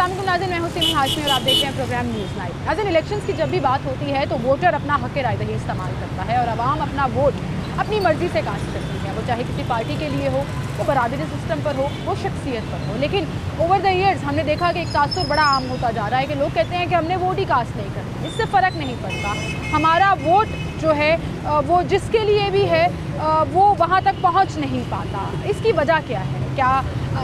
अस्सलाम नाज़रीन, मैं हुसैन हाशमी और आप देख रहे हैं प्रोग्राम न्यूज़ लाइव। नाज़रीन, इलेक्शंस की जब भी बात होती है तो वोटर अपना हक राय दही इस्तेमाल करता है और आवाम अपना वोट अपनी मर्ज़ी से कास्ट करती है। वो चाहे किसी पार्टी के लिए हो, वो बरादरी सिस्टम पर हो, वो शख्सियत पर हो। लेकिन ओवर द ईयर्स हमने देखा कि एक तासुर बड़ा आम होता जा रहा है कि लोग कहते हैं कि हमने वोट ही कास्ट नहीं करना, इससे फ़र्क नहीं पड़ता, हमारा वोट जो है वो जिसके लिए भी है वो वहाँ तक पहुँच नहीं पाता। इसकी वजह क्या है? क्या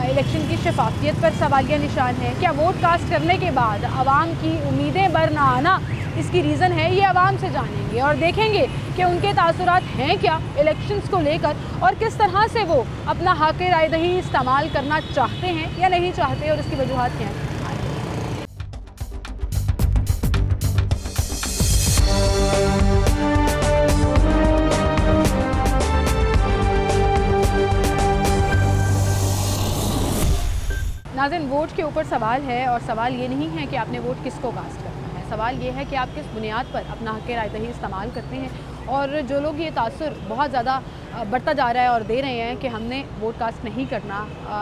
इलेक्शन की शफाफियत पर सवालिया निशान है? क्या वोट कास्ट करने के बाद आवाम की उम्मीदें बर ना आना इसकी रीज़न है? ये आवाम से जानेंगे और देखेंगे कि उनके तासुरात हैं क्या इलेक्शंस को लेकर और किस तरह से वो अपना हक राय दही इस्तेमाल करना चाहते हैं या नहीं चाहते और इसकी वजूहात क्या हैं। नाज़रीन, वोट के ऊपर सवाल है और सवाल ये नहीं है कि आपने वोट किसको कास्ट करना है, सवाल ये है कि आप किस बुनियाद पर अपना हक राय दही इस्तेमाल करते हैं। और जो लोग ये तासुर बहुत ज़्यादा बढ़ता जा रहा है और दे रहे हैं कि हमने वोट कास्ट नहीं करना,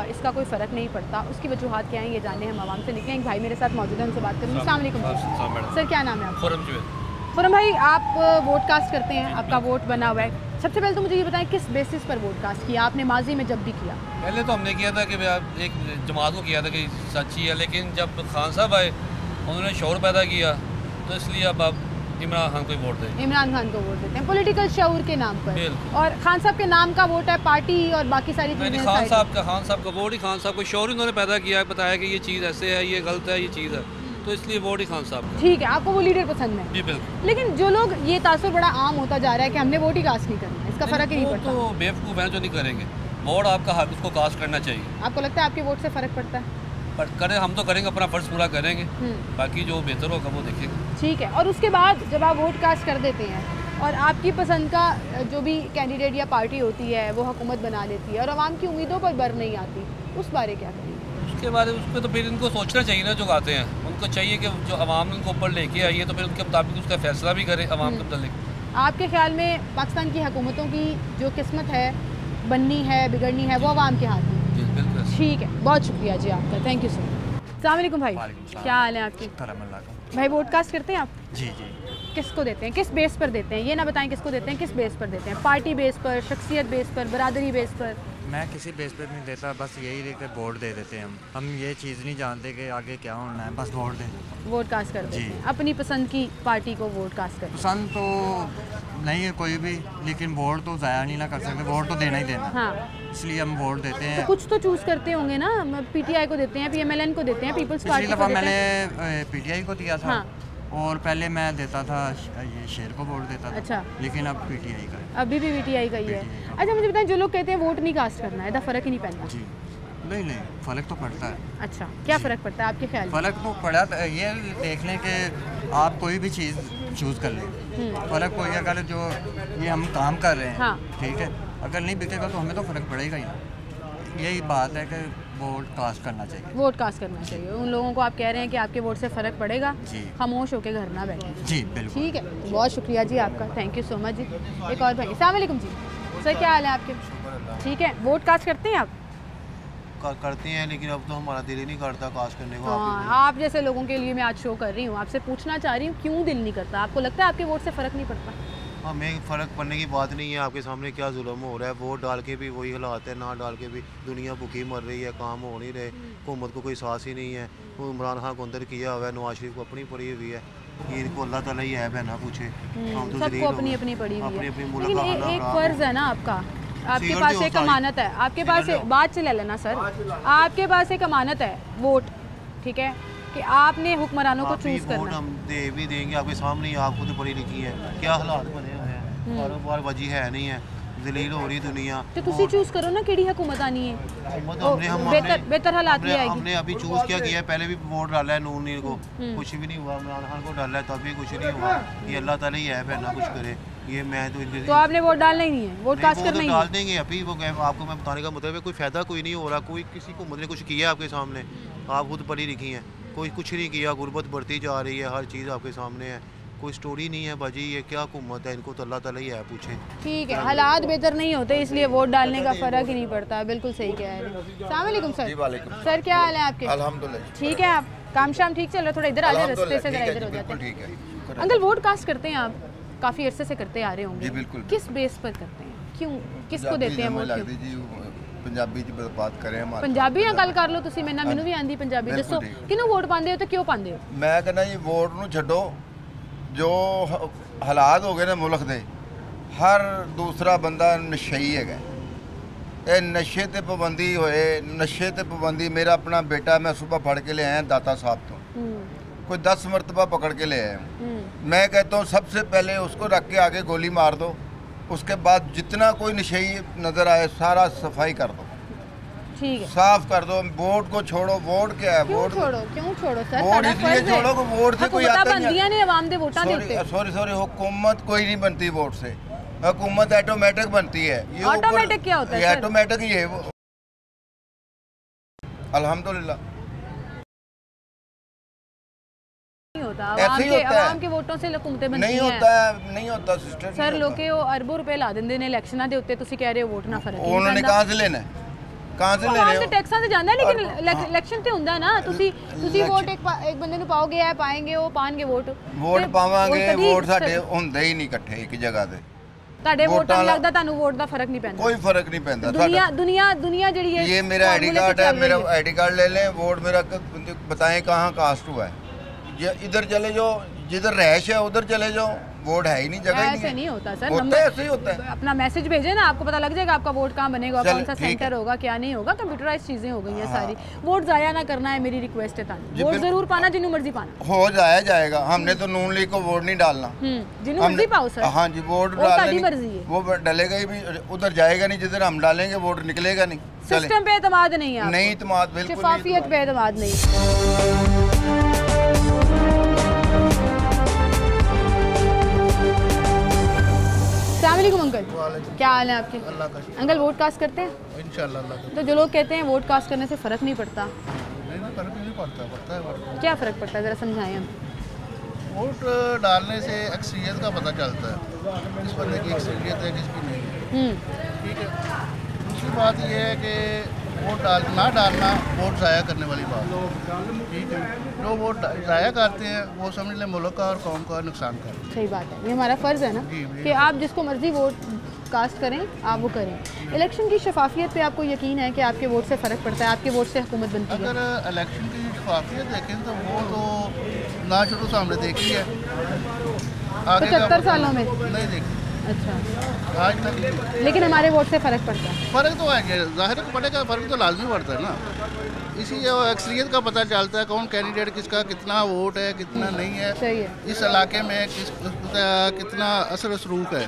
इसका कोई फ़र्क नहीं पड़ता, उसकी वजूहात क्या हैं ये जानने हम आवाम से निकले। एक भाई मेरे साथ मौजूद है, उनसे बात करूँगी। अस्सलाम वालेकुम सर, क्या नाम है आपका? फ़ुरम भाई, आप वोट कास्ट करते हैं, आपका वोट बना हुआ है। सबसे पहले तो मुझे ये बताएं किस बेसिस पर वोट कास्ट किया आपने माजी में जब भी किया? पहले तो हमने किया था कि एक जमात को किया था कि सच्ची है, लेकिन जब खान साहब आए उन्होंने शौर पैदा किया तो इसलिए अब आप इमरान खान को वोट दें। इमरान खान को वोट देते हैं पॉलिटिकल शऊर के नाम पर। और खान साहब के नाम का वोट है, पार्टी और बाकी सारी चीज़ें। खान साहब का वोट ही खान साहब को शौर इन्होंने पैदा किया है, बताया कि ये चीज़ ऐसे है, ये गलत है, ये चीज़ है, तो इसलिए वोट ही खान साहब। ठीक है, आपको वो लीडर पसंद है? जी बिल्कुल। लेकिन जो लोग ये तासुर बड़ा आम होता जा रहा है कि हमने वोट ही कास्ट नहीं करना, इसका फ़र्क ही नहीं पड़ता। तो बेवकूफ़ है जो नहीं करेंगे वोट, आपका हक उसको कास्ट करना चाहिए। आपको लगता है आपके वोट से फ़र्क पड़ता है? पर करें, हम तो करेंगे, अपना फ़र्ज़ पूरा करेंगे, बाकी जो बेहतर होगा वो देखेंगे। ठीक है, और उसके बाद जब आप वोट कास्ट कर देते हैं और आपकी पसंद का जो भी कैंडिडेट या पार्टी होती है वो हुकूमत बना लेती है और आवाम की उम्मीदों पर बर नहीं आती, उस बारे क्या करेंगे? उसके बारे में उस पर तो फिर इनको सोचना चाहिए ना, जो गाते हैं उनको चाहिए कि जो आवाम ने उनको ऊपर लेके आई है तो फिर उनके मुताबिक उसका फैसला भी करे आवाम के मुताबिक। आपके ख्याल में पाकिस्तान की हुकूमतों की जो किस्मत है, बननी है बिगड़नी है, वो आवाम के हाथ में? जी बिल्कुल। ठीक है, बहुत शुक्रिया जी आपका, थैंक यू सर। अस्सलाम वालेकुम भाई, क्या हाल है आपकी? भाई, वोट कास्ट करते हैं आप? जी जी। किसको देते हैं, किस बेस पर देते हैं? ये ना बताएं किसको देते हैं, किस बेस पर देते हैं? पार्टी बेस पर, शख्सियत बेस पर, बरादरी बेस पर? मैं किसी बेस पर नहीं देता, बस यही देकर वोट दे देते हैं। हम ये चीज़ नहीं जानते कि आगे क्या होना है, बस वोट दें, वोट कास्ट कर देते हैं। अपनी पसंद की पार्टी को वोट कास्ट कर। पसंद तो नहीं है कोई भी, लेकिन वोट तो ज़ाया नहीं ना कर सकते, वोट तो देना ही देना। हाँ, इसलिए हम वोट देते हैं। तो कुछ तो चूज़ करते होंगे ना, PTI को देते हैं, PMLN को देते हैं, पीपल्स पार्टी को देते हैं। मैंने PTI को दिया था। हाँ। और पहले मैं देता था ये शेर को वोट देता था। अच्छा। लेकिन अब PTI का है। अभी भी PTI का ही है। अच्छा, मुझे बताएं, जो लोग कहते हैं वोट नहीं कास्ट करना है, ऐसा फ़र्क ही नहीं पड़ता? जी नहीं, फ़र्क तो पड़ता है। अच्छा, क्या फ़र्क पड़ता है आपके ख्याल? फ़र्क तो पड़ा, ये देख लें कि आप कोई भी चीज़ चूज़ कर लें, फ़र्क कोई अगर जो ये हम काम कर रहे हैं, हाँ, ठीक है, अगर नहीं बिकेगा तो हमें तो फ़र्क पड़ेगा ही ना। यही बात है कि वोट कास्ट करना चाहिए, वोट कास्ट करना चाहिए। उन लोगों को आप कह रहे हैं कि आपके वोट से फ़र्क पड़ेगा, खामोश होकर घर ना बैठे। जी बिल्कुल। ठीक है, बहुत शुक्रिया जी आपका, थैंक यू सो मच जी। एक और भाई, अस्सलाम वालेकुम जी सर, क्या हाल है आपके? ठीक है, वोट कास्ट करते हैं आप? करते हैं, लेकिन अब तो हमारा दिल ही नहीं करता कास्ट करने को। आप जैसे लोगों के लिए मैं आज शो कर रही हूँ, आपसे पूछना चाह रही हूँ क्यों दिल नहीं करता? आपको लगता है आपके वोट से फ़र्क नहीं पड़ता? हमें फ़र्क पड़ने की बात नहीं है, आपके सामने क्या जुल्म हो रहा है, वोट डाल के भी वही हालात है, ना डाल के भी दुनिया भूखी मर रही है, काम हो नहीं रहे, हुकूमत को कोई साहस ही नहीं है। वो इमरान खान को अंदर किया हुआ है, नवाज शरीफ को अपनी पड़ी हुई है, ये इनको अल्लाह ताला ही है ना पूछे, सबको अपनी अपनी पड़ी हुई है। लेकिन एक फ़र्ज़ है ना आपका, आपके पास एक अमानत है, आपके पास बात से ले लेना सर, आपके पास एक अमानत है वोट, ठीक है, कि आपने हुक्मरानों को चूज़ करना। हम दे भी देंगे आपके सामने ही, आप खुद पढ़ी लिखी है, क्या हालात बने हुए हैं, कारोबार वजी है नहीं है, जलील हो रही दुनिया। तो तुसी चूज़ करो ना केड़ी हुकूमत आनी है, बेहतर हालात ले आएगी। हमने अभी चूज़ क्या किया है, पहले भी वोट डाला है नून लीग को, कुछ भी नहीं हुआ, इमरान खान को डाला है तभी कुछ नहीं हुआ, ये अल्लाह ताला ही है ना कुछ करे, ये मैं तो आपने वोट डालना ही नहीं है, वोट कास्ट करना ही डाल देंगे अभी। वो आपको मैं बताने का मतलब है कोई फ़ायदा कोई नहीं हो रहा, कोई किसी हुकूमत ने कुछ किया है आपके सामने, आप खुद पढ़ी लिखी हैं, कोई कुछ नहीं किया, गुर्बत बढ़ती जा रही है, हर चीज़ आपके सामने है, कोई स्टोरी नहीं है बाजी, ये क्या हुकूमत है, इनको तो अल्लाह ताला ही है पूछे। ठीक है, हालात बेहतर नहीं होते इसलिए वोट डालने का फ़र्क ही नहीं पड़ता, बिल्कुल सही कह रहे हैं। अस्सलाम वालेकुम सर। सर क्या हाल है आपके? अल्हम्दुलिल्लाह। ठीक है, आप काम शाम ठीक चल रहा है? थोड़ा इधर आ जाए, रास्ते से जरा इधर हो जाते हैं। ठीक है। अंकल वोट कास्ट करते हैं आप, काफ़ी अरसे से करते आ रहे होंगे। जी बिल्कुल। किस बेस पर करते हैं, क्यों, किसको देते हैं वोट? लगदी जी पंजाबी च बात करें हम पंजाबी ना गल कर लो तुसी, मैनू भी आंदी पंजाबी। दसो किनू वोट पांदे हो ते क्यों पांदे हो? मैं कहना जी वोट नूं छड्डो, जो हालात हो गए ने मुल्क दे, हर दूसरा बंदा नशई है। ਇਹ ਨਸ਼ੇ ਤੇ ਪਾਬੰਦੀ ਹੋਏ, ਨਸ਼ੇ ਤੇ ਪਾਬੰਦੀ। मेरा अपना बेटा मैं सुबह फड़ के ले आया दाता साहब तो, कोई 10 मरतबा पकड़ के ले आया हूँ। मैं कहता हूँ सबसे पहले उसको रख के आगे गोली मार दो, उसके बाद जितना कोई नशेई नज़र आए सारा सफाई कर दो, ठीक है, साफ कर दो। वोट को छोड़ो। वोट क्या है? वोट छोड़ो, क्यों छोड़ो सर? वोट इसलिए छोड़ो कि वोट से कोई आता नहीं है। आवाम दे वोटां दे उत्ते सॉरी हुकूमत कोई नहीं बनती वोट से, हुकूमत ऑटोमेटिक बनती है। ये ऑटोमेटिक क्या होता है? ये ऑटोमेटिक ही है वो। अल्हम्दुलिल्लाह नहीं होता। ऐसे ही होता है। आवाम के वोटों से हुकूमतें बनती नहीं हैं। होता है, नहीं होता सिस्टर। सर लोके ਉਹ ਅਰਬੋਂ ਰੁਪਏ ਲਾ ਦਿੰਦੇ ਨੇ ਇਲੈਕਸ਼ਨਾਂ ਦੇ ਉੱਤੇ, ਤੁਸੀਂ ਕਹਿ ਰਹੇ ਹੋ ਵੋਟ ਨਾਲ ਫਰਕ ਨਹੀਂ उन्होंने ਪੈਂਦਾ। कहाँ से लेना है? कहाँ से ले ਆਵਾਮ रहे ਦੇ हो? ਟੈਕਸਾਂ ਤੇ ਜਾਂਦਾ ਹੈ, ਲੇਕਿਨ ਇਲੈਕਸ਼ਨ ਤੇ ਹੁੰਦਾ ਨਾ, ਤੁਸੀਂ ਵੋਟ ਇੱਕ ਬੰਦੇ ਨੂੰ ਪਾਓਗੇ, ਇਹ ਪਾਏਂਗੇ, ਉਹ ਪਾਣਗੇ ਵੋਟ। ਵੋਟ ਪਾਵਾਂਗੇ, ਵੋਟ ਸਾਡੇ ਹੁੰਦੇ ਹੀ ਨਹੀਂ ਇਕੱਠੇ ਇੱਕ ਜਗ੍ਹਾ ਤੇ। ਤੁਹਾਡੇ ਵੋਟਾਂ ਨੂੰ ਲੱਗਦਾ ਤੁਹਾਨੂੰ ਵੋਟ ਦਾ ਫਰਕ ਨਹੀਂ ਪੈਂਦਾ? कोई फर्क नहीं पैंदा। दुनिया ਜਿਹੜੀ ਹੈ, ये मेरा आईडी कार्ड है, मेरा आईडी कार्ड ले लें। वोट मेरा बताएं कहाँ कास्ट हुआ है, ये इधर चले जाओ, जिधर रैश है उधर चले जाओ, वोट है ही नहीं, जगह ही ऐसे नहीं होता सर। होता है, ऐसे ही होता है। अपना मैसेज भेजे ना, आपको पता लग जाएगा आपका वोट कहाँ बनेगा, चल, कौन सा ठीक सेंटर है। होगा, क्या नहीं होगा। कंप्यूटराइज चीजें हो गई हैं हाँ। सारी। वोट जाया ना करना है, मेरी रिक्वेस्ट है तानी। जी, वोट बिल्कुल। जरूर पाना, जिन्हों मर्जी पाना। हो जाएगा। हमने तो नून लीग को वोट नहीं डालना। जिन्हों मर्जी पाओ सर। हाँ जी, वोट वो डालने साडी मर्जी है। वो डलेगा ही भी, उधर जाएगा नहीं जिधर हम डालेंगे, वोट निकलेगा नहीं। सिस्टम पे एतमाद नहीं है, नहीं एतमाद, बिल्कुल शफाफियत पे एतमाद नहीं। अस्सलामुअलैकुम अंकल, क्या हाल है आपके? अंकल वोट कास्ट करते हैं? इंशाल्लाह। तो जो लोग कहते हैं वोट कास्ट करने से फ़र्क नहीं पड़ता, नहीं फर्क नहीं पड़ता है। क्या फ़र्क पड़ता है, ज़रा समझाएं हम। वोट डालने से अक्सरियत का पता चलता है, किस बंदे की अक्सरियत है, किसकी नहीं है। ठीक है। दूसरी बात यह है कि वोट ना डालना वोट ज़ाया करने वाली बात है। ठीक है। जो वोट ज़ाया करते हैं वो समझ लें मुल्क का और कौम का नुकसान कर। सही बात है, ये हमारा फ़र्ज़ है ना कि आप जिसको मर्ज़ी वोट कास्ट करें, आप वो करें। इलेक्शन की शफाफियत पे आपको यकीन है कि आपके वोट से फ़र्क पड़ता है, आपके वोट से हुकूमत बनती है? अगर इलेक्शन की शफाफियत देखें तो वो तो ना शुरू से हमने देखी है, 75 सालों में नहीं देखी। अच्छा, आज तक नहीं। लेकिन हमारे वोट से फ़र्क पड़ता है। फ़र्क तो है, ज़ाहिर पड़ेगा, फ़र्क तो लाजमी पड़ता है ना। इसी अक्सरियत का पता चलता है कौन कैंडिडेट किसका कितना वोट है, कितना नहीं है, सही है। इस इलाके में कितना असर रसूख है।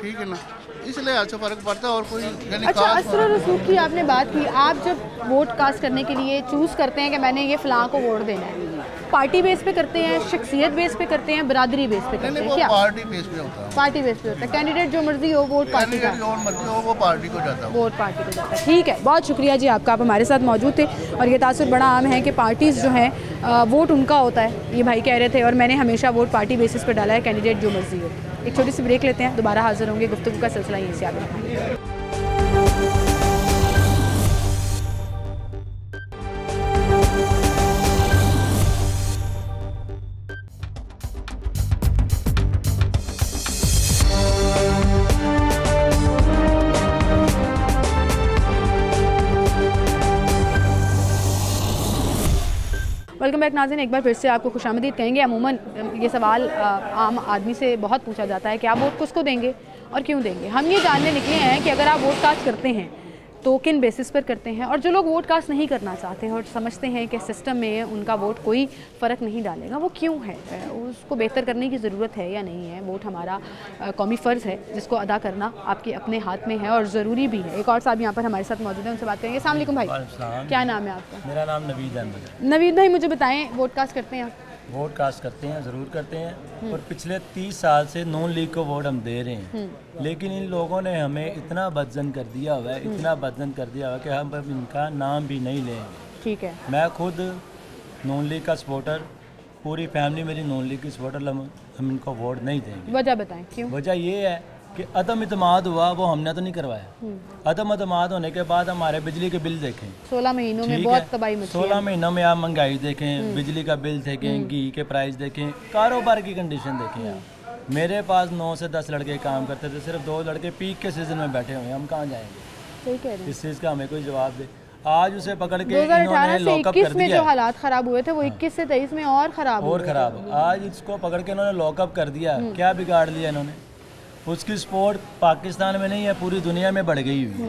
ठीक है ना, इस लिहाज से फ़र्क पड़ता है और कोई यानी अच्छा, असर और रसूख की आपने बात की। आप जब वोट कास्ट करने के लिए चूज़ करते हैं कि मैंने ये फ़लाँ को वोट देना है, पार्टी बेस पे करते हैं, शख्सियत बेस पे करते हैं, बरादरी बेस पे करते हैं? वो क्या पार्टी बेस पे होता है। पार्टी बेस पे होता है, कैंडिडेट जो मर्जी हो वोट पार्टी का, कैंडिडेट जो मर्जी हो वो पार्टी को जाता है। वोट पार्टी को जाता है। ठीक है, बहुत शुक्रिया जी आपका, आप हमारे साथ मौजूद थे। और ये तासुर बड़ा आम है कि पार्टीज़ जो हैं वोट उनका होता है, ये भाई कह रहे थे, और मैंने हमेशा वोट पार्टी बेसिस पर डाला है, कैंडिडेट जो मर्जी हो। एक छोटी सी ब्रेक लेते हैं, दोबारा हाजिर होंगे, गुफ्तगू का सिलसिला यहीं से आगे बढ़ाएंगे। वेलकम बैक नाज़रीन, एक बार फिर से आपको खुशामदीद कहेंगे। अमूमन ये सवाल आम आदमी से बहुत पूछा जाता है कि आप वोट किसको देंगे और क्यों देंगे। हम ये जानने निकले हैं कि अगर आप वोट कास्ट करते हैं तो किन बेसिस पर करते हैं, और जो लोग वोट कास्ट नहीं करना चाहते हैं और समझते हैं कि सिस्टम में उनका वोट कोई फ़र्क नहीं डालेगा, वो क्यों है, उसको बेहतर करने की ज़रूरत है या नहीं है। वोट हमारा कौमी फ़र्ज़ है जिसको अदा करना आपके अपने हाथ में है और ज़रूरी भी है। एक और साहब यहाँ पर हमारे साथ मौजूद हैं, उनसे बात करेंगे। अस्सलाम वालेकुम भाई, क्या नाम है आपका? मेरा नाम नवीद अहमद है। नवीद भाई, मुझे बताएं, वोट कास्ट करते हैं आप? वोट कास्ट करते हैं, ज़रूर करते हैं, और पिछले 30 साल से नून लीग को वोट हम दे रहे हैं। लेकिन इन लोगों ने हमें इतना बदजन कर दिया हुआ है, इतना बदजन कर दिया हुआ है कि हम अब इनका नाम भी नहीं लेंगे। ठीक है। मैं खुद नून लीग का सपोर्टर, पूरी फैमिली मेरी नून लीग की सपोर्टर, हम इनको वोट नहीं देंगे। वजह बताएं क्यों? वजह ये है कि अदम इतमाद हुआ, वो हमने तो नहीं करवाया। अदम इतमाद होने के बाद हमारे बिजली के बिल देखें, 16 महीनों में बहुत तबाही मची है। 16 महीनों में आप महंगाई देखें, बिजली का बिल देखें, घी के प्राइस देखें, कारोबार की कंडीशन देखें आप। मेरे पास 9 से 10 लड़के काम करते थे, सिर्फ 2 लड़के पीक के सीजन में बैठे हुए हैं, हम कहाँ जाएंगे? सही कह रहे हैं। इस चीज़ का हमें कोई जवाब दे। आज उसे पकड़ के 2018 से लॉकअप 21 कर में दिया, जो हालात खराब हुए थे वो 21 से 23 में और खराब और हुए। ख़राब। आज इसको पकड़ के इन्होंने लॉकअप कर दिया, क्या बिगाड़ लिया इन्होंने? उसकी स्पोर्ट पाकिस्तान में नहीं है, पूरी दुनिया में बढ़ गई हुई है।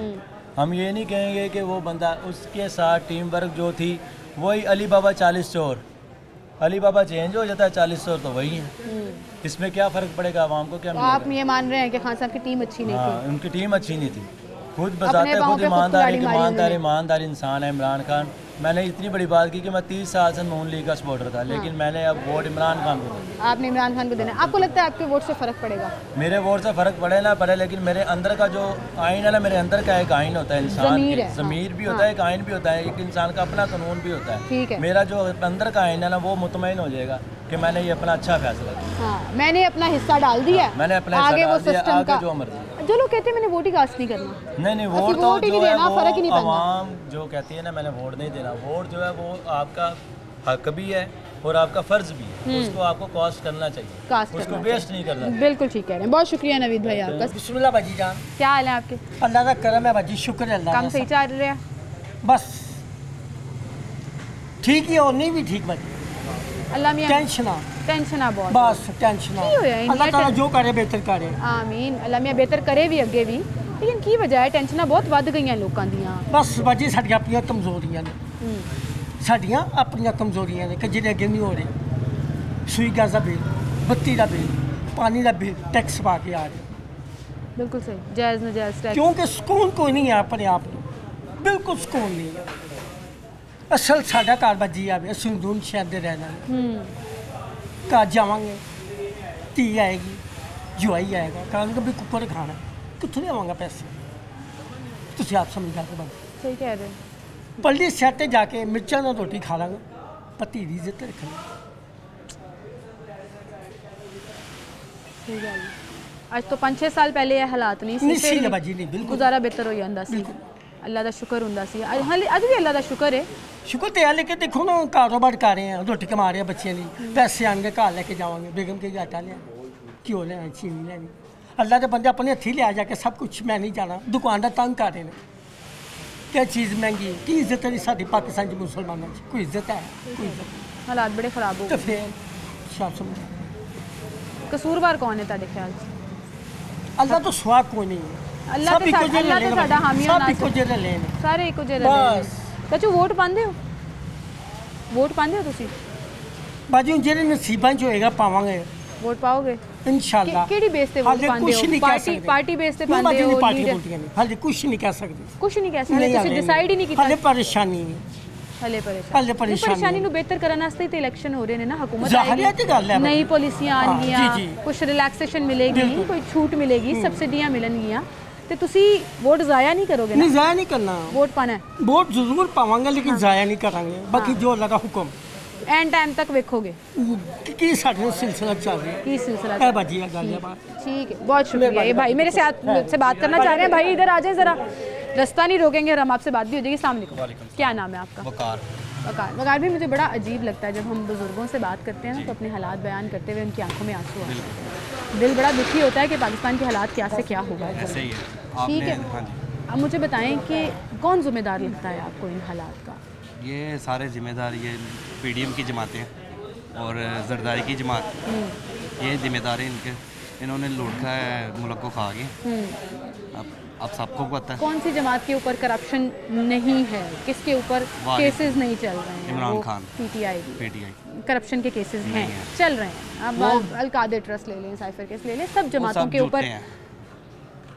हम ये नहीं कहेंगे कि वो बंदा, उसके साथ टीम वर्क जो थी वही अली बाबा 40 चोर, अली बाबा चेंज हो जाता है, 40 चोर तो वही है। इसमें क्या फ़र्क पड़ेगा आवाम को? क्या तो आप ये मान रहे हैं कि खान साहब की टीम अच्छी नहीं थी? उनकी टीम अच्छी नहीं थी, खुद बताते, खुद ईमानदार इंसान है इमरान खान। मैंने इतनी बड़ी बात की कि मैं 30 साल से नून लीग का सपोर्टर था, लेकिन मैंने अब वोट इमरान खान को दिया। आपने इमरान खान को देना। आपको लगता है आपके वोट से फ़र्क पड़ेगा? मेरे वोट से फ़र्क पड़े ना पड़े, लेकिन मेरे अंदर का जो आइन है ना, मेरे अंदर का एक आइन होता है इंसान, ज़मीर भी होता है, एक आइन भी होता है, एक इंसान का अपना कानून भी होता है। ठीक है। मेरा जो अंदर का आइन है ना, वो मुतमईन हो जाएगा कि मैंने ये अपना अच्छा फैसला किया। मैंने अपना हिस्सा डाल दिया, मैंने अपना आगे वो हिस्सा डाल दिया, सिस्टम आगे जो मर्जी। जो लोग कहते हैं मैंने वोट ही कास्ट नहीं करना, नहीं, वोट तो वोट ही नहीं देना, फर्क ही नहीं पड़ना। आवाम जो कहती है ना मैंने वोट नहीं देना, वोट जो है वो आपका हक भी है और आपका फ़र्ज भी है, उसको आपको कास्ट करना चाहिए, उसको वेस्ट नहीं करना। बिल्कुल ठीक कह रहे हैं। बहुत शुक्रिया नवीद भाई आपका। बिस्मिल्लाह बाजी जान, क्या हाल है आपके? अल्लाह का करम है बाजी, शुक्र है अल्लाह काम सही चल रहा है? बस ठीक ही और नहीं भी ठीक बाजी। अल्लाह मियां टेंशन बहुत, बस टेंशन अल्लाह ताला जो करे बेहतर करे। आमीन। अल्लाह मियां बेहतर करे भी अगे भी, लेकिन की वजह है टेंशन बहुत वध गई लोगों दियां? बस बाजी साडियां अपनियां कमजोरियां ने, साडियां अपनियां कमजोरियां ने कि जेह्ड़े अगे नहीं हो रहे। सूई गैस का बिल, बत्ती का बिल, पानी का बिल, टैक्स पा के आ रहे। बिल्कुल सही, जायज़ नाजायज़ टैक्स। क्योंकि सुकून कोई नहीं है अपने आप को, बिल्कुल सुकून नहीं है। असल साडा घर बाजी आवे, असं दून शहर दे रहना, घर जावांगे, धी आएगी, जवाई आएगा, कहांगे भी कुकर खाना, कितों लियावांगा पैसे? तुसी आप समझ जाते बंद। सही कह रहे हैं। पल्ली सैट जाके मिर्चा ना रोटी खा लांगे, पति दी इज्जत रखेंगे। आज तो 5-6 साल पहले ये हालात नहीं सी बाजी, नहीं बिल्कुल गुजारा बेहतर हो जाता सी, अल्लाह का शुक्र हुंदा सी। अज भी अल्लाह का शुक्र है, शुक्र तो है, लेकिन देखो ना कारोबार कर रहे हैं, रोटी कमा रहे हैं बच्चे नहीं, पैसे आएंगे घर लेके जावांगे, बेगम के आटा लिया, घ्यो लिया, चीनी लेनी, अल्लाह के बंदे अपने हथी लिया जाके सब कुछ। मैं नहीं जाना, दुकानदार तंग कर रहे हैं, क्या चीज़ महंगी है, की इज्जत है साड़ी पाकिस्तान के मुसलमानों की? कोई इज्जत है? कोई इज्जत नहीं। हालात बड़े खराब हो तो फिर सब समझ। कसूरवार कौन है तेरे ख्याल से? अल्लाह तो सुहा कोई नहीं है, अल्लाह ते साडा हामी है, सब इको जेहा लेने, सारे इको जेहा लेने। चाचू वोट पांदे हो? वोट पांदे हो तुसी? बाजी जेरे नसीबां च होएगा पावांगे। वोट पाओगे इंशाल्लाह। केड़ी बेस ते वोट पांदे हो? पार्टी बेस ते पांदे हो? हाले कुछ नहीं कह सकते, कुछ नहीं कह सकते, तुसी डिसाइड ही नहीं कीता। हाले परेशानी है, हाले परेशानी नु बेहतर करने वास्ते ही तो इलेक्शन हो रहे ने ना, हुकूमत आएगी, नई पॉलिसियां आएंगियां, कुछ रिलैक्सेशन मिलेगी, कोई छूट मिलेगी, सब्सिडियां मिलनगियां, तो तुसी वोट जाया नहीं करोगे ना? नहीं, जाया नहीं करना, वोट पाना है, वोट जरूर पावांगे, लेकिन जाया नहीं करांगे। बाकी जो अल्लाह का हुक्म एंड टाइम तक वेखोगे कि साडे सिलसिला चल रहा है, की सिलसिला है बाजी है गल है बात। ठीक है, बहुत शुक्रिया। ये भाई मेरे से बात करना चाह रहे हैं, भाई इधर आ जाए ज़रा, रास्ता नहीं रोकेंगे और हम आपसे बात भी हो जाएगी। अस्सलाम वालेकुम, क्या नाम है आपका? वकार भी मुझे बड़ा अजीब लगता है जब हम बुज़ुर्गों से बात करते हैं ना, तो अपने हालात बयान करते हुए उनकी आंखों में आंसू आते हैं, दिल बड़ा दुखी होता है कि पाकिस्तान के हालात क्या से क्या होगा। ठीक है, अब मुझे बताएं कि कौन ज़िम्मेदार लगता है आपको इन हालात का? ये सारे ज़िम्मेदार ये PDM की जमातें हैं और जरदारी की जमात, ये ज़िम्मेदार हैं इनके, इन्होंने लूट खा है मुल्क को खा के। अब सबको पता है कौन सी जमात के ऊपर करप्शन नहीं है, किसके ऊपर केसेस नहीं चल रहे हैं? इमरान खान, PTI करप्शन के केसेस हैं, चल रहे हैं। अब अल-कादर ट्रस्ट ले लें, साइफर केस ले लें, सब जमातों के ऊपर।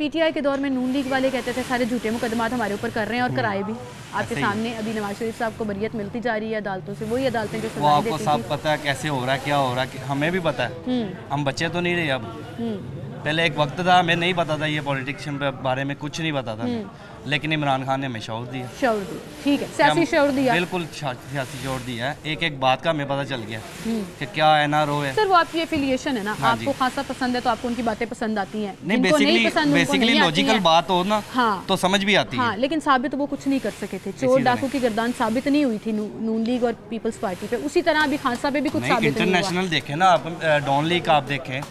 PTI के दौर में नून लीग वाले कहते थे सारे झूठे मुकदमात हमारे ऊपर कर रहे हैं, और कराए भी आपके सामने। अभी नवाज शरीफ साहब को बरियत मिलती जा रही है अदालतों से, वही अदालतें जो सजा देती थी। सब पता है कैसे हो रहा है, क्या हो रहा है, हमें भी पता है, हम बच्चे तो नहीं रहे अब। पहले एक वक्त था हमें नहीं पता था, ये पॉलिटिक्स के बारे में कुछ नहीं पता था, लेकिन इमरान खान ने हमें शौर दिया। शौर दिया, ठीक है, सियासी शौर दिया, बिल्कुल सियासी शौर दिया है। एक एक बात का हमें पता चल गया कि क्या NRO है। सर वो आपकी एफिलिएशन है ना, आपको खासा पसंद है तो आपको उनकी बातें पसंद आती हैं। नहीं, बेसिकली लॉजिकल बात हो ना तो समझ भी आती है। लेकिन साबित वो कुछ नहीं कर सके थे, चोर डाकू की गर्दान साबित नहीं हुई थी नून लीग और पीपल्स पार्टी पे, उसी तरह अभी खान साहब पे भी कुछ साबित नहीं हुआ। इंटरनेशनल देखें ना आप, डॉन लीग आप देखें,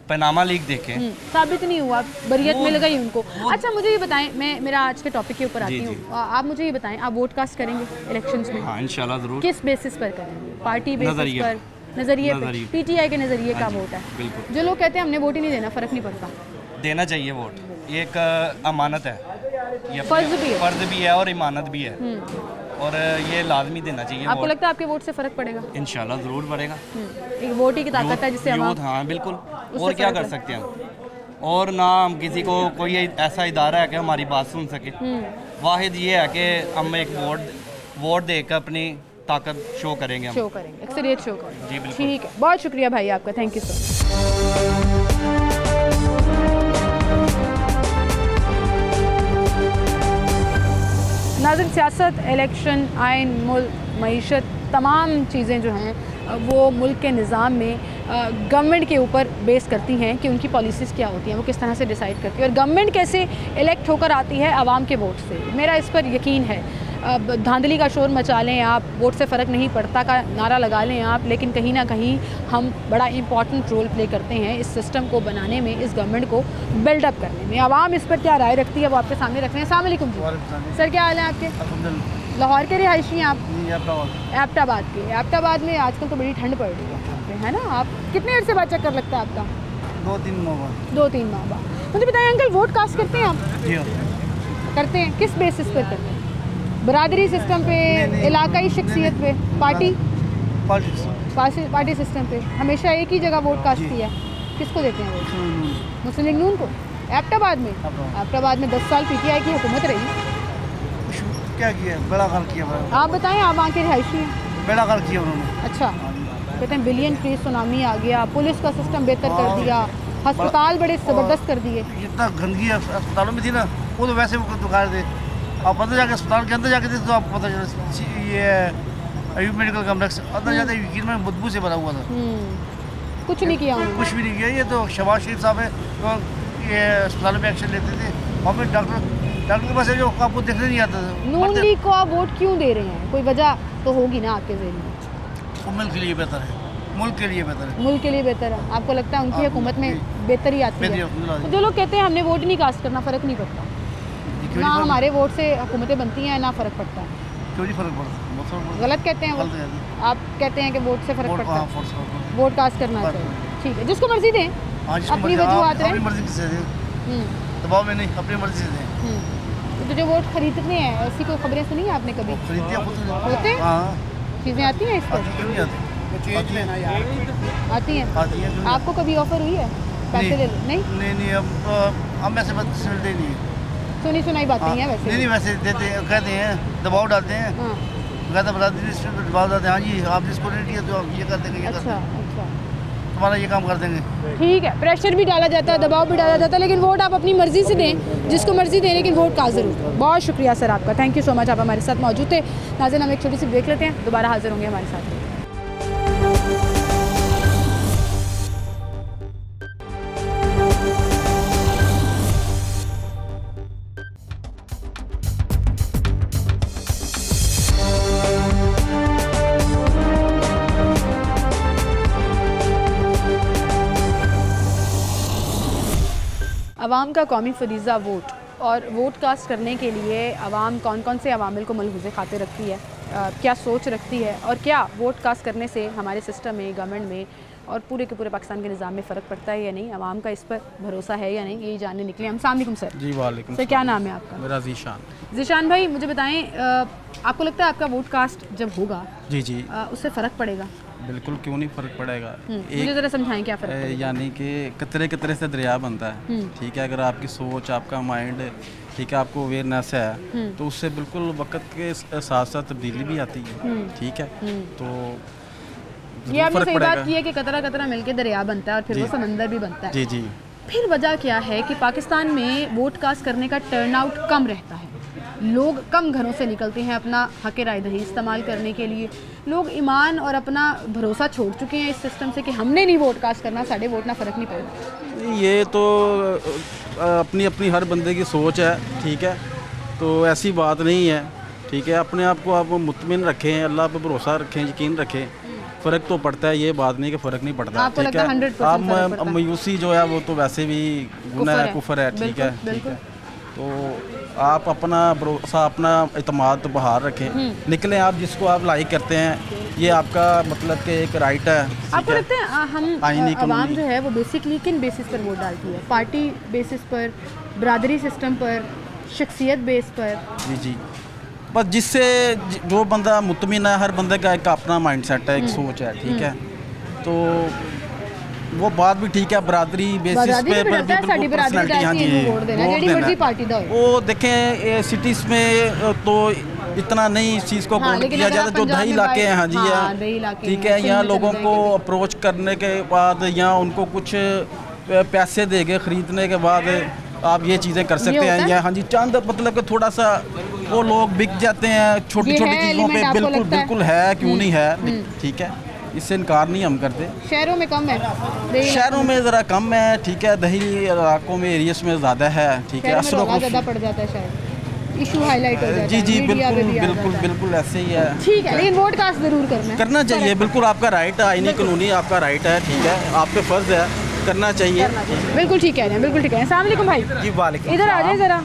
पनामा लीग देखें, साबित नहीं हुआ, बरियत मिल गई उनको। अच्छा मुझे ये बताएं, मैं मेरा आज के टॉपिक के ऊपर आती हूँ, आप मुझे ये बताएं, आप वोट कास्ट करेंगे इलेक्शंस में? हाँ इंशाल्लाह जरूर। किस बेसिस पर करेंगे? पार्टी बेसिस पर, नजरिए पे, PTI के नजरिए का वोट है। जो लोग कहते हैं हमने वोट ही नहीं देना, फर्क नहीं पड़ता। देना चाहिए वोट, ये एक अमानत है, ये फर्ज भी है और इमानत भी है, और ये लाजमी देना चाहिए। आपको लगता है आपके वोट से फर्क पड़ेगा? इंशाल्लाह जरूर पड़ेगा। एक वोट ही की ताकत है जिससे हम, हाँ बिल्कुल, और क्या कर सकते हैं। और ना हम किसी को कोई ऐसा इदारा है कि हमारी बात सुन सके, वाहिद ये है कि हम एक वोट देकर अपनी ताकत शो करेंगे, अक्सरियत शो करेंगे। जी बिल्कुल, ठीक है, बहुत शुक्रिया भाई आपका, थैंक यू सर। नाज़रीन, सियासत, इलेक्शन, आइन, मुल्क, मईशत, तमाम चीज़ें जो हैं वो मुल्क के निज़ाम में गवर्नमेंट के ऊपर बेस करती हैं कि उनकी पॉलिसीज़ क्या होती हैं, वो किस तरह से डिसाइड करती है, और गवर्नमेंट कैसे इलेक्ट होकर आती है आवाम के वोट से। मेरा इस पर यकीन है। धांधली का शोर मचा लें आप, वोट से फ़र्क नहीं पड़ता का नारा लगा लें आप, लेकिन कहीं ना कहीं हम बड़ा इंपॉर्टेंट रोल प्ले करते हैं इस सिस्टम को बनाने में, इस गवर्नमेंट को बिल्डअप करने में। आवाम इस पर क्या राय रखती है वो आपके सामने रख रहे हैं। अस्सलाम वालेकुम जी। सर क्या हाल है आपके? लाहौर के रिहायशी हैं आप? एबटाबाद के। एबटाबाद में आजकल तो बड़ी ठंड पड़ रही है, है ना? आप कितने देर से बाद चक्कर लगता है आपका? 2-3 माह बाद। 2-3 माह बाद। मुझे बताएं अंकल, वोट कास्ट करते हैं आप? जी करते हैं। किस बेसिस पर करते हैं? बरादरी सिस्टम पे, इलाकाई शख्सियत पे, पार्टी सिस्टम पे? हमेशा एक ही जगह वोट कास्ट किया है। किसको देते हैं वोट? मुस्लिम लीग नून को। एबटाबाद में 10 साल PTI की हुकूमत रही, क्या किया? बड़ा गलत किया। आप बताएं, आप वहाँ के रिहायशी हैं। बड़ा गलत किया उन्होंने। अच्छा, कहते हैं बिलियन ट्री सुनामी आ गया, पुलिस का सिस्टम बेहतर कर दिया, अस्पताल बड़े ज़बरदस्त कर दिए। जितना गंदगी अस्पतालों में थी ना, वो तो वैसे दुकान थे। आप अंदर जाके अस्पताल के अंदर जाके देखते तो आपको पता चला, ये अयूब मेडिकल कम्प्लेक्स अंदर जाते यकीन में बदबू से भरा हुआ था। कुछ नहीं किया उन्होंने। कुछ भी नहीं किया। ये तो शहबाज शरीफ साहब है तो ये अस्पतालों में एक्शन लेते थे, वहाँ पे डॉक्टर के पास जो आपको देखने नहीं आता था। नून लीग को आप वोट क्यों दे रहे हैं? कोई वजह तो होगी ना आपके ज़हन में? वो मुल्क के लिए बेहतर है, मुल्क के लिए बेहतर है। मुल्क के लिए बेहतर है। आपको लगता है उनकी हुकूमत में बेहतरी आती है? जो लोग कहते हैं हमने वोट नहीं कास्ट करना, फ़र्क नहीं पड़ता ना, हमारे वोट से हुकूमतें बनती हैं ना फ़र्क पड़ता है। क्यों नहीं फ़र्क पड़ता? गलत कहते हैं वो। आप कहते हैं कि वोट से फ़र्क पड़ता है, वोट कास्ट करना चाहिए। ठीक है, जिसको मर्जी दें, अपनी वजूहात रहे, दबाव में नहीं, अपनी मर्जी से दें। तो जो वोट खरीदते हैं, ऐसी कोई खबरें सुनी है आपने कभी? होते हैं चीज़ें आती हैं इस पर? आती हैं। आपको कभी ऑफर हुई है पैसे ले लो? नहीं, हम ऐसे मिलते नहीं है, सुनी सुनाई बातें हैं वैसे? नहीं वैसे देते कहते हैं, दबाव डालते हैं, कहते हैं दबाव डालते हैं, हाँ जी आप जिसको रेडी है तो आप ये कर देंगे, अच्छा तुम्हारा ये काम कर देंगे। ठीक है, प्रेशर भी डाला जाता है, दबाव भी डाला जाता है, लेकिन वोट आप अपनी मर्जी से दें, जिसको मर्जी दें, लेकिन वोट का ज़रूर। बहुत शुक्रिया सर आपका, थैंक यू सो मच, आप हमारे साथ मौजूद थे। नाज़रीन, हम एक छोटी सी ब्रेक लेते हैं, दोबारा हाजिर होंगे हमारे साथ। अवाम का कौमी फरीज़ा वोट, और वोट कास्ट करने के लिए अवाम कौन कौन से अवामिल को मलहूज़े खाते रखती है, क्या सोच रखती है, और क्या वोट कास्ट करने से हमारे सिस्टम में, गवर्नमेंट में और पूरे के पूरे पाकिस्तान के निज़ाम में फ़र्क पड़ता है या नहीं, अवाम का इस पर भरोसा है या नहीं, यही जानने निकले हम। अस्सलाम वालेकुम सर। जी वालेकुम सर, क्या नाम है आपका? मेरा ज़ीशान। ज़ीशान भाई, मुझे बताएं, आपको लगता है आपका वोट कास्ट जब होगा जी उससे फ़र्क पड़ेगा? बिल्कुल, क्यों नहीं फ़र्क पड़ेगा। मुझे ज़रा समझाएं क्या फ़र्क पड़ेगा? यानी कि कतरे कतरे से दरिया बनता है, ठीक है। अगर आपकी सोच, आपका माइंड, ठीक है, आपको अवेयरनेस है, तो उससे बिल्कुल वक्त के साथ साथ तब्दीली भी आती है, ठीक है। तो ये आपने सही बात की है कि कतरा कतरा मिलके दरिया बनता है और फिर वो समंदर भी बनता है। जी। फिर वजह क्या है कि पाकिस्तान में वोट कास्ट करने का टर्नआउट कम रहता है, लोग कम घरों से निकलते हैं अपना हक राय दही इस्तेमाल करने के लिए, लोग ईमान और अपना भरोसा छोड़ चुके हैं इस सिस्टम से कि हमने नहीं वोट कास्ट करना, साढ़े वोट ना फ़र्क नहीं पड़ेगा। ये तो अपनी अपनी हर बंदे की सोच है, ठीक है, तो ऐसी बात नहीं है, ठीक है। अपने आप को आप मुतमिन रखें, अल्लाह पर भरोसा रखें, यकीन रखें, फ़र्क तो पड़ता है, ये बात नहीं कि फ़र्क नहीं पड़ता, ठीक है। आप मायूसी जो है वो तो वैसे भी गुनाह है, कुफर है, ठीक है, ठीक है। तो आप अपना भरोसा, अपना इत्मीनान बाहर रखें, निकलें आप जिसको आप लाइक करते हैं, ये आपका मतलब कि एक राइट है। आपको लगता है हम आवाम जो है वो बेसिकली किन बेसिस पर वोट डालती है? पार्टी बेसिस पर, बरादरी सिस्टम पर, शख्सियत बेस पर? जी जी, बस जिससे जो बंदा मुतमिन है, हर बंदे का एक अपना माइंडसेट है, एक सोच है, ठीक है। तो वो बात भी ठीक है, बरादरी बेसिस पे पर्सनैलिटी, हाँ जी, वो देखें सिटीज़ में तो इतना नहीं इस चीज़ को काउंट किया जाता, जो दही इलाके हैं, हाँ जी है, ठीक है, यहाँ लोगों को अप्रोच करने के बाद या उनको कुछ पैसे देके ख़रीदने के बाद आप ये चीज़ें कर सकते हैं, या हाँ जी चंद मतलब कि थोड़ा सा वो लोग बिक जाते हैं छोटी छोटी चीज़ों पे, बिल्कुल बिल्कुल है, क्यों नहीं है, ठीक है, इससे इनकार नहीं हम करते। शहरों में कम है, शहरों में ज़रा कम है, ठीक है, दही इलाकों में एरियाज में ज़्यादा है, ठीक है, ज़्यादा पड़ जाता है शायद, इशू हाईलाइट हो जाता है। जी जी, बिल्कुल बिल्कुल ऐसे ही है, ठीक है, लेकिन वोट कास्ट ज़रूर करना चाहिए, बिल्कुल आपका राइट है, आईनी कानूनी आपका राइट है, ठीक है, आप पे फ़र्ज़ है, करना चाहिए। बिल्कुल ठीक है, बिल्कुल ठीक है। अस्सलाम वालेकुम भाई। जी वालेकुम। इधर आ जाए ज़रा,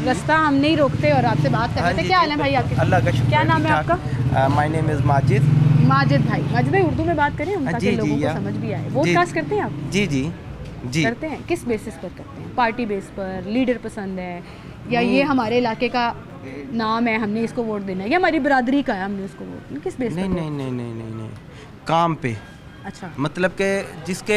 रास्ता हम नहीं रोकते और आपसे बात कर रहे थे। क्या हाल है भाई आपके? अल्लाह का शुक्र। क्या नाम है आपका? My name is Majid. Majid भाई, माजिद भाई उर्दू में बात करें हम ताकि लोगों को समझ भी आए। वोट कास्ट करते हैं आप? जी जी जी करते हैं। किस बेसिस पर करते हैं? पार्टी बेस पर, लीडर पसंद है, या ये हमारे इलाके का नाम है हमने इसको वोट देना है, या हमारी बरादरी का है हमने उसको वोट, किस बेस पर? नहीं, काम पे। अच्छा, मतलब कि जिसके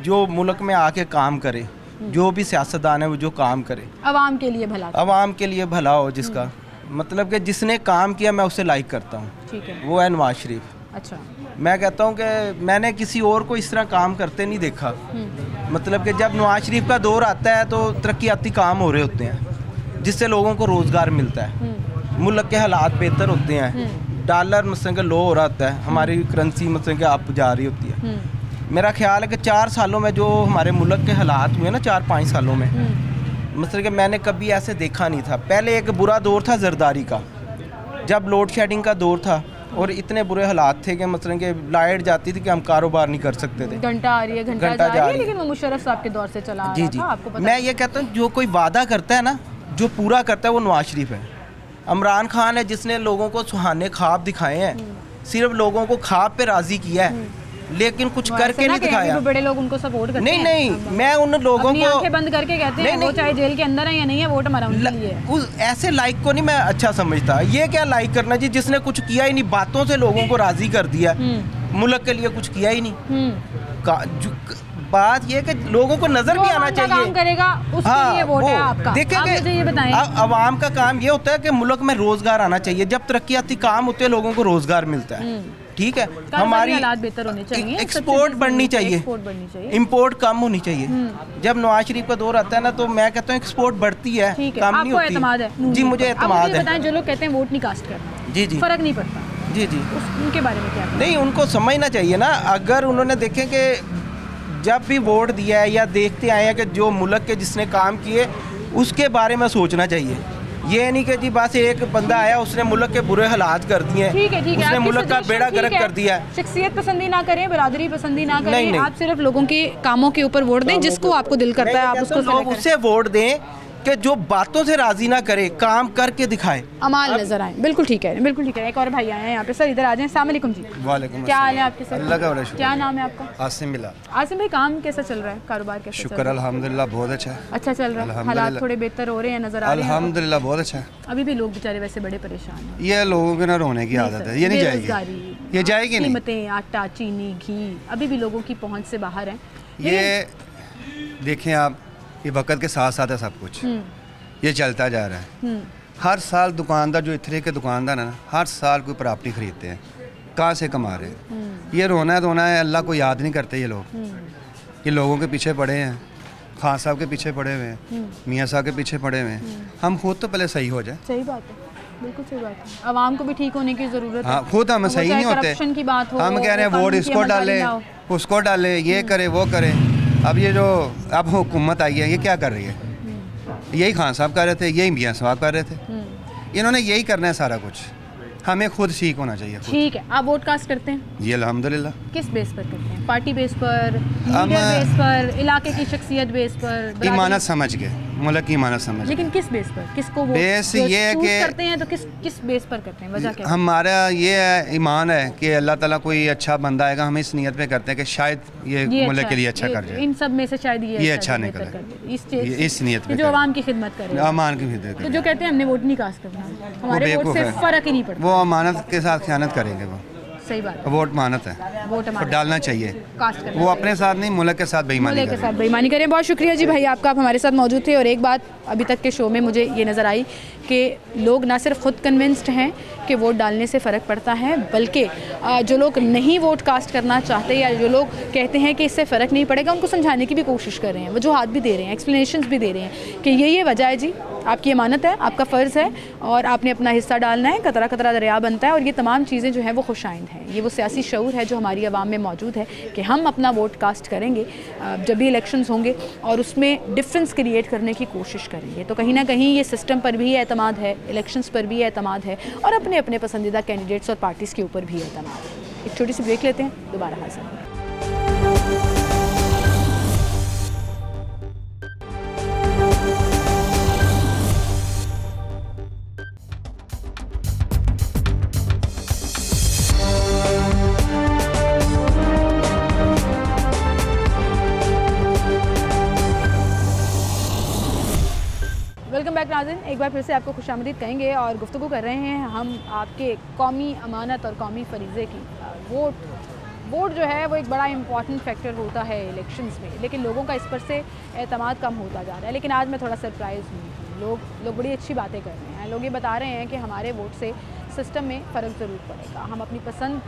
जो मुल्क में आके काम करे, जो भी सियासतदान है वो जो काम करे, अवाम के लिए भला, अवाम के लिए भला हो, जिसका मतलब कि जिसने काम किया मैं उसे लाइक करता हूँ, ठीक है, वो है नवाज शरीफ। अच्छा, मैं कहता हूँ कि मैंने किसी और को इस तरह काम करते नहीं देखा। मतलब कि जब नवाज शरीफ का दौर आता है तो तरक्याती काम हो रहे होते हैं, जिससे लोगों को रोज़गार मिलता है, मुल्क के हालात बेहतर होते हैं, डॉलर मसलन के लो हो रहा होता है, हमारी करेंसी मसलन के अप जा रही होती है। मेरा ख्याल है कि 4 सालों में जो हमारे मुल्क के हालात हुए ना, 4-5 सालों में, मसलन कि मैंने कभी ऐसे देखा नहीं था। पहले एक बुरा दौर था जरदारी का, जब लोड शेडिंग का दौर था और इतने बुरे हालात थे कि मसलन कि लाइट जाती थी कि हम कारोबार नहीं कर सकते थे। घंटा आ रही है, घंटा जा रही है, लेकिन वो मुशर्रफ साहब के दौर से चला आ रहा था, आपको पता? मैं ये कहता हूँ जो कोई वादा करता है ना, जो पूरा करता है वो नवाज शरीफ है। इमरान खान है जिसने लोगों को सुहाने ख्वाब दिखाए हैं, सिर्फ लोगों को ख्वाब पे राजी किया है, लेकिन कुछ करके नहीं दिखाया। बड़े लोग उनको सपोर्ट करते हैं। नहीं, मैं उन लोगों को आंखें बंद करके कहते हैं वो चाहे जेल के अंदर है या नहीं है, वोट हमारा उनके लिए है। उस ऐसे लाइक को नहीं मैं अच्छा समझता। ये क्या लाइक करना जी, जिसने कुछ किया ही नहीं, बातों से लोगों को राजी कर दिया, मुल्क के लिए कुछ किया ही नहीं। बात ये कि लोगों को नजर भी आना चाहिए, काम करेगा उसके लिए वोट है आपका। देखेंगे, मुझे ये बताएं, अवाम का काम ये होता है कि मुल्क में रोजगार आना चाहिए। जब तरक्याती काम होते हैं लोगों को रोजगार मिलता है, ठीक है, हमारी हालात बेहतर होने चाहिए, एक्सपोर्ट बढ़नी चाहिए, इंपोर्ट कम होनी चाहिए। जब नवाज शरीफ का दौर आता है ना, तो मैं कहता हूँ एक्सपोर्ट बढ़ती है, कम नहीं होती। एतमाद है जी, मुझे एतमाद है। बताएं, जो लोग कहते हैं वोट नहीं कास्ट करना, जी जी, फर्क नहीं पड़ता, जी जी, उनके बारे में क्या? नहीं, उनको समझना चाहिए ना। अगर उन्होंने देखें कि जब भी वोट दिया है या देखते आए हैं कि जो मुल्क के जिसने काम किए उसके बारे में सोचना चाहिए। ये नहीं कि जी बस एक बंदा आया उसने मुल्क के बुरे हालात कर दिए, उसने मुल्क का बेड़ा गर्क कर दिया। शख्सियत पसंदी ना करें, बरादरी पसंदी ना करें, आप सिर्फ लोगों के कामों के ऊपर वोट दें, जिसको आपको दिल करता है आप उसको लोग उससे वोट दें कि जो बातों से राजी ना करे, काम करके दिखाए, अमाल नजर आए। बिल्कुल ठीक है, बिल्कुल ठीक है। एक और भाई आए हैं यहाँ पे, सर इधर आ जाएं। अस्सलाम वालेकुम जी। वालेकुम। क्या हाल है आपके सर? अल्लाह का शुक्र। क्या नाम है आपका? आसिम बिलाल। आसिम भाई, काम कैसा चल रहा है, कारोबार कैसा? शुक्र अल्हम्दुलिल्लाह, बहुत अच्छा चल रहा है। हालात थोड़े बेहतर हो रहे हैं, नजर आ रहे हैं अल्हम्दुलिल्लाह, बहुत अच्छा। अभी भी लोग बेचारे वैसे बड़े परेशान हैं। ये लोगों के ना रोने की आदत है, ये नहीं जाएगी, ये जाएगी नहीं। कीमतें, आटा, चीनी, घी अभी भी लोगों की पहुँच से बाहर है। ये देखें आप, ये वक्त के साथ साथ है सब कुछ, ये चलता जा रहा है। हर साल दुकानदार, जो इतने के दुकानदार है ना, हर साल कोई प्रॉपर्टी खरीदते हैं, कहाँ से कमा रहे हैं। ये रोना है, अल्लाह को याद नहीं करते ये लोग, ये लोगों के पीछे पड़े हैं, खान साहब के पीछे पड़े हुए हैं, मियाँ साहब के पीछे पड़े हुए हैं। हम खुद तो पहले सही हो जाए। सही बात है, बिल्कुल सही बात है। आवाम को भी ठीक होने की ज़रूरत है। हाँ, खुद हम सही नहीं होते। की बात हो, हम कह रहे हैं वोट इसको डाले, उसको डाले, ये करे वो करे। अब ये जो अब हुकूमत आई है ये क्या कर रही है? यही खान साहब कर रहे थे, यही मियाँ साहब कर रहे थे, इन्होंने यही करना है सारा कुछ। हमें खुद सीख होना चाहिए। ठीक है, आप वोट कास्ट करते हैं? ये अल्हम्दुलिल्लाह। किस बेस पर करते हैं? पार्टी बेस पर, लीडर बेस पर, इलाके की शख्सियत बेस पर? ईमानत समझ के, मुल्क की ईमानत समझ। लेकिन किस बेस पर? किसको वोट बेस ये है कि करते हैं तो किस बेस पर करते हैं? वजह क्या है? हमारा ये है, ईमान है कि अल्लाह ताला कोई अच्छा बंदा आएगा, हम इस नियत पे करते हैं कि शायद ये मुल्क के लिए अच्छा कर जाए। इन सब में से शायद ये अच्छा नहीं करे, इस नियत पे जो आवाम की खिदमत करे, अमान की खिदमत। तो जो कहते हैं हमने वोट नहीं कास्ट करना, हमारे वोट से फर्क ही नहीं पड़ता, वो अमानत के साथ खयानत करेंगे। वो सही बात है। वोट अमानत है, वोट डालना चाहिए, कास्ट करना वो अपने साथ नहीं मुल्क के साथ बेईमानी के साथ बेईमानी करें। बहुत शुक्रिया जी भाई आपका, आप हमारे साथ मौजूद थे। और एक बात अभी तक के शो में मुझे ये नज़र आई कि लोग ना सिर्फ ख़ुद कन्विंस्ड हैं कि वोट डालने से फ़र्क पड़ता है, बल्कि जो लोग नहीं वोट कास्ट करना चाहते या जो लोग कहते हैं कि इससे फ़र्क नहीं पड़ेगा, उनको समझाने की भी कोशिश कर रहे हैं, वजूहात भी दे रहे हैं, एक्सप्लेनेशंस भी दे रहे हैं कि ये वजह है जी, आपकी अमानत है, आपका फ़र्ज़ है और आपने अपना हिस्सा डालना है, कतरा कतरा दरिया बनता है। और ये तमाम चीज़ें जो हैं वो खुशाइंद हैं। ये वो सियासी शऊर है जो हमारी आवाम में मौजूद है कि हम अपना वोट कास्ट करेंगे जब भी इलेक्शंस होंगे और उसमें डिफरेंस क्रिएट करने की कोशिश करेंगे। तो कहीं ना कहीं ये सिस्टम पर भी एतमाद है, इलेक्शंस पर भी एतमाद है और अपने अपने पसंदीदा कैंडिडेट्स और पार्टीज़ के ऊपर भी एतमाद है। एक छोटी सी ब्रेक लेते हैं, दोबारा हाजिर हैं। वेलकम बैक नाज़रीन, एक बार फिर से आपको खुशामदीद कहेंगे और गुफ्तगू कर रहे हैं हम आपके कौमी अमानत और कौमी फरीज़े की। वोट जो है वो एक बड़ा इंपॉर्टेंट फैक्टर होता है इलेक्शंस में, लेकिन लोगों का इस पर से एतमाद कम होता जा रहा है। लेकिन आज मैं थोड़ा सरप्राइज़ हुई, लोग बड़ी अच्छी बातें कर रहे हैं। लोग ये बता रहे हैं कि हमारे वोट से सिस्टम में फ़र्क ज़रूर पड़ेगा, हम अपनी पसंद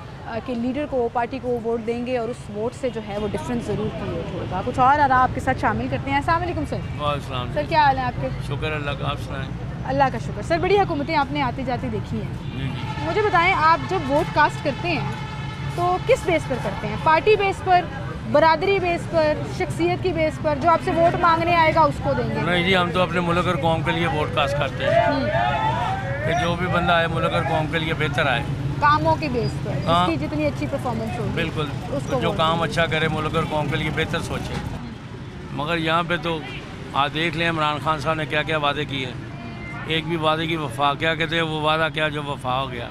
के लीडर को, पार्टी को वोट देंगे और उस वोट से जो है वो डिफरेंस ज़रूर क्रिएट होगा। कुछ और आपके साथ शामिल करते हैं। अस्सलाम वालेकुम सर। वालेकुम सर, क्या हाल है आपके? शुक्र अल्लाह का, आप सुनाएं। अल्लाह का शुक्र। सर, बड़ी हुकूमतें आपने आती जाती देखी हैं, मुझे बताएं आप जब वोट कास्ट करते हैं तो किस बेस पर करते हैं? पार्टी बेस पर, बरादरी बेस पर, शख्सियत की बेस पर? जो आपसे वोट मांगने आएगा उसको देंगे? नहीं जी, हम तो अपने मुल्क और कौम के लिए वोट कास्ट करते हैं कि जो भी बंदा आए मुल्क और कौम के लिए बेहतर आए, कामों के बेस पर, जिसकी जितनी अच्छी परफॉर्मेंस हो, बिल्कुल उसको जो काम अच्छा करे मुल्क और कौम के लिए बेहतर सोचे। मगर यहाँ पे तो आज देख लें इमरान खान साहब ने क्या क्या वादे किए, एक भी वादे की वफा, क्या कहते हैं वो वादा क्या जो वफा हो गया।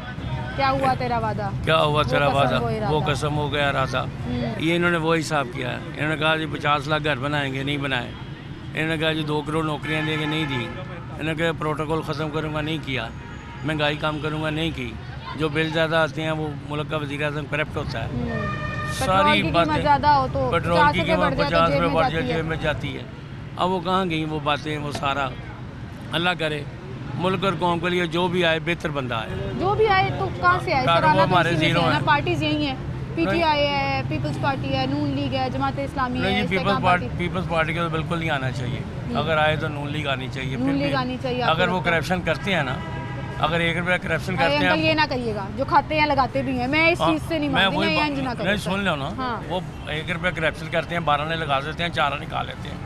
क्या हुआ तेरा वादा? क्या हुआ तेरा वादा? वो कसम हो गया इरादा। ये इन्होंने वो हिसाब किया है। इन्होंने कहा जी 50 लाख घर बनाएंगे, नहीं बनाए। इन्होंने कहा जी 2 करोड़ नौकरियाँ देंगे, नहीं दी। इन्होंने कहा प्रोटोकॉल ख़त्म करूँगा, नहीं किया। महंगाई कम करूँगा, नहीं की। जो बिल ज़्यादा आते हैं वो मुल्क का वज़ीर-ए-आज़म करप्ट होता है। सारी बातें, पेट्रोल की कीमत 50 रुपये बढ़ जाए जेब में जाती है। अब वो कहाँ गई वो बातें? वो सारा अल्लाह करे मुल्क और कौम के लिए जो भी आए बेहतर बंदा आए। जो भी आए तो कहाँ से आए? हमारे जीरो है। पार्टीज यही है, पीटीआई है, पीपल्स पार्टी है, नून लीग है, जमात इस्लामी है। नहीं, पीपल्स पार्टी का तो बिल्कुल नहीं आना चाहिए। अगर आए तो नून लीग आनी चाहिए। नून लीग आनी चाहिए। अगर वो करप्शन करते हैं ना, अगर 1 रुपया करप्शन करते हैं, ये ना करिएगा, जो खाते हैं लगाते भी हैं। मैं इस चीज़ से नहीं मानती, नहीं सुन लो ना। वो 1 रुपया करप्शन करते हैं, 12 ने लगा देते हैं, 4 निकाल लेते हैं।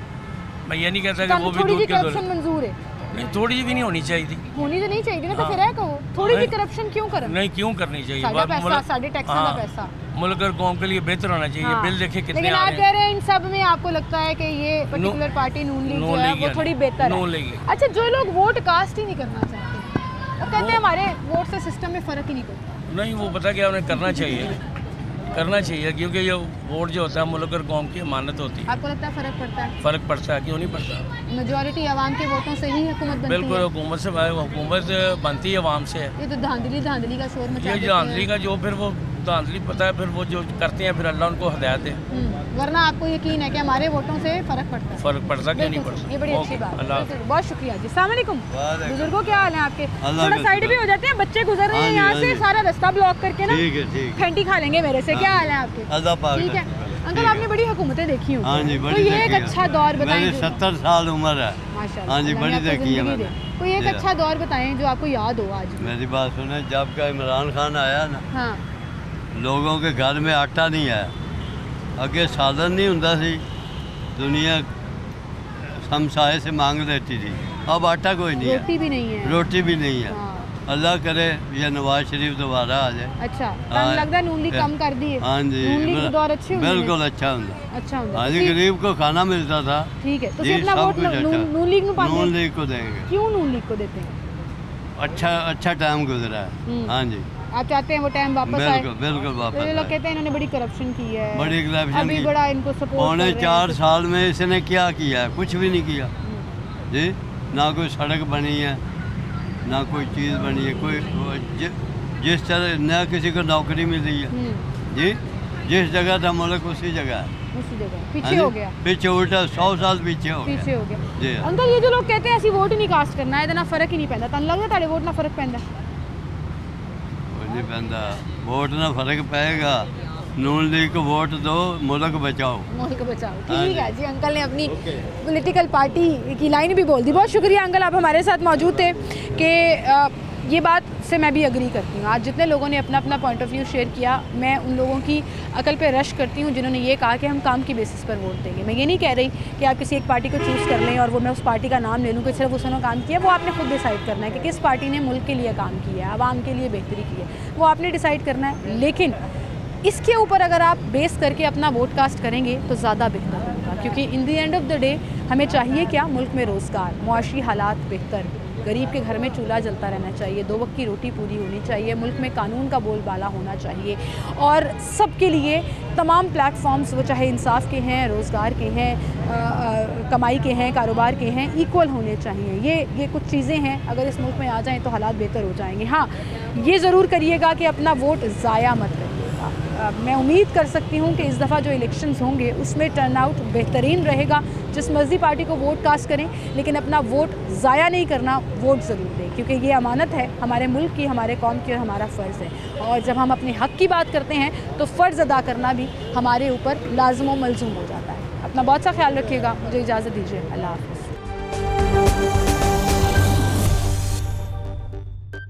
मैं ये नहीं कहता कि वो भी दूध के दूध मंजूर है। नहीं, थोड़ी भी नहीं होनी चाहिए थी। होनी तो नहीं चाहिए ना, तो फिर है कहो थोड़ी भी करप्शन क्यों करें? नहीं, क्यों करनी चाहिए? साढ़े टैक्स का पैसा मुल्क और कौम के लिए बेहतर होना चाहिए। बिल देखे कितने। लेकिन आप कह रहे हैं इन सब में आपको लगता है कि ये पर्टिकुलर पार्टी नून लीग जो है वो थोड़ी बेहतर है। अच्छा, जो लोग वोट कास्ट ही नहीं करना चाहते, वो कहते हैं हमारे वोट से सिस्टम में फ़र्क ही नहीं पड़ता। नहीं, वो पता क्या उन्हें करना चाहिए, क्योंकि ये वोट जो होता है मुल्क और कौम की अमानत होती है। आपको लगता है फ़र्क पड़ता है? फ़र्क पड़ता है, क्यों नहीं पड़ता? मेजॉरिटी आवाम के वोटों से ही हुकूमत बनती है। बिल्कुल, हुकूमत बनती है आवाम से। ये तो धांधली का शोर मचा ये धांधली का जो फिर वो धांधली पता है, फिर वो जो करते हैं फिर अल्लाह उनको हिदायत दे। वरना आपको यकीन है कि हमारे वोटों से फ़र्क पड़ता है? फ़र्क पड़ता क्यों नहीं पड़ता? ये बड़ी अच्छी बात है। बहुत शुक्रिया जी। अस्सलाम वालेकुम बुजुर्गों, क्या हाल है आपके? थोड़ा साइड भी हो जाते हैं, बच्चे गुजर रहे हैं यहाँ से, सारा रास्ता ब्लॉक करके ना फेंटी खा लेंगे मेरे से। क्या हाल है आपके? ठीक है। अंकल आपने बड़ी हुकूमतें देखी होंगी। हाँ जी, बड़ी कोई एक देखी है। अच्छा दौर बताएं। मेरी 70 साल उम्र है। माशाल्लाह। हाँ जी, अल्लाह बड़ी ने आपको देखी है ज़िंदगी मैंने। दे। कोई एक अच्छा दौर बताएं जो आपको याद हो आज भी। मेरी बात सुने, जब का इमरान खान आया ना, हाँ लोगों के घर में आटा नहीं आया। अगे साधन नहीं होता सी, दुनिया हमसाए से मांग लेती थी। अब आटा कोई नहीं है, रोटी भी नहीं है। रोटी भी नहीं है। अल्लाह करे ये नवाज शरीफ दोबारा आ जाए। अच्छा, तन लगता है नून लीग कम कर दी है। हाँ जी, नून लीग के दौर अच्छे होंगे। बिल्कुल अच्छा होता। अच्छा होता। हाँ जी, गरीब को खाना मिलता था। ठीक है, तो जी, अपना सब वोट कुछ अच्छा। नून लीग को नून लीग को देंगे। क्यों नून लीग को देते हैं? अच्छा टाइम गुजरा है। हाँ जी, आप चाहते हैं वो टाइम वापस आए? बिल्कुल वापस। तो ये लोग कहते हैं इन्होंने बड़ी करप्शन की है, बड़ी करप्शन अभी की। बड़ा इनको सपोर्ट पौने 4 साल में इसने क्या किया है? कुछ भी नहीं किया जी। ना कोई सड़क बनी है, ना कोई चीज़ बनी है, कोई जिस तरह न किसी को नौकरी मिली है जी। जिस जगह था मुल्क उसी जगह है, पीछे हो गया। पीछे उल्टा 100 साल पीछे हो गया जी। अंकल ये जो लोग कहते हैं ऐसी वोट ही नहीं कास्ट करना है, इतना फर्क ही नहीं पैंदा, तन लगता ताड़े वोट ना फर्क पैंदा? नहीं पैंदा, वोट ना फर्क पाएगा। नून लीग को वोट दो, मुल्क बचाओ। मुल्क बचाओ, ठीक है जी। अंकल ने अपनी पॉलिटिकल पार्टी की लाइन भी बोल दी। बहुत शुक्रिया अंकल, आप हमारे साथ मौजूद थे कि ये बात से मैं भी अग्री करती हूँ। आज जितने लोगों ने अपना अपना पॉइंट ऑफ व्यू शेयर किया, मैं उन लोगों की अकल पे रश करती हूँ जिन्होंने ये कहा कि हम काम की बेसिस पर वोट देंगे। मैं ये नहीं कह रही कि आप किसी एक पार्टी को चूज़ कर लें और वो मैं उस पार्टी का नाम ले लूँ कि सिर्फ उसने काम किया। वो आपने खुद डिसाइड करना है कि किस पार्टी ने मुल्क के लिए काम किया है, आवाम के लिए बेहतरी की है, वो आपने डिसाइड करना है। लेकिन इसके ऊपर अगर आप बेस करके अपना वोट कास्ट करेंगे तो ज़्यादा बेहतर होगा, क्योंकि in the end of the day हमें चाहिए क्या? मुल्क में रोज़गार, मुआशी हालात बेहतर, गरीब के घर में चूल्हा जलता रहना चाहिए, 2 वक्त की रोटी पूरी होनी चाहिए, मुल्क में कानून का बोलबाला होना चाहिए और सबके लिए तमाम प्लेटफॉर्म्स, वो चाहे इंसाफ के हैं, रोज़गार के हैं, कमाई के हैं, कारोबार के हैं, इक्वल होने चाहिए। ये कुछ चीज़ें हैं, अगर इस मुल्क में आ जाएँ तो हालात बेहतर हो जाएंगे। हाँ, ये ज़रूर करिएगा कि अपना वोट ज़ाया मत करिएगा। मैं उम्मीद कर सकती हूँ कि इस दफ़ा जो इलेक्शंस होंगे उसमें टर्नआउट बेहतरीन रहेगा। जिस मर्ज़ी पार्टी को वोट कास्ट करें, लेकिन अपना वोट ज़ाया नहीं करना, वोट ज़रूर दें, क्योंकि ये अमानत है हमारे मुल्क की, हमारे कौम की और हमारा फ़र्ज़ है। और जब हम अपने हक़ की बात करते हैं तो फ़र्ज़ अदा करना भी हमारे ऊपर लाज़िम व मलज़ूम हो जाता है। अपना बहुत सा ख्याल रखिएगा। मुझे इजाज़त दीजिए। अल्लाह हाफ़िज़।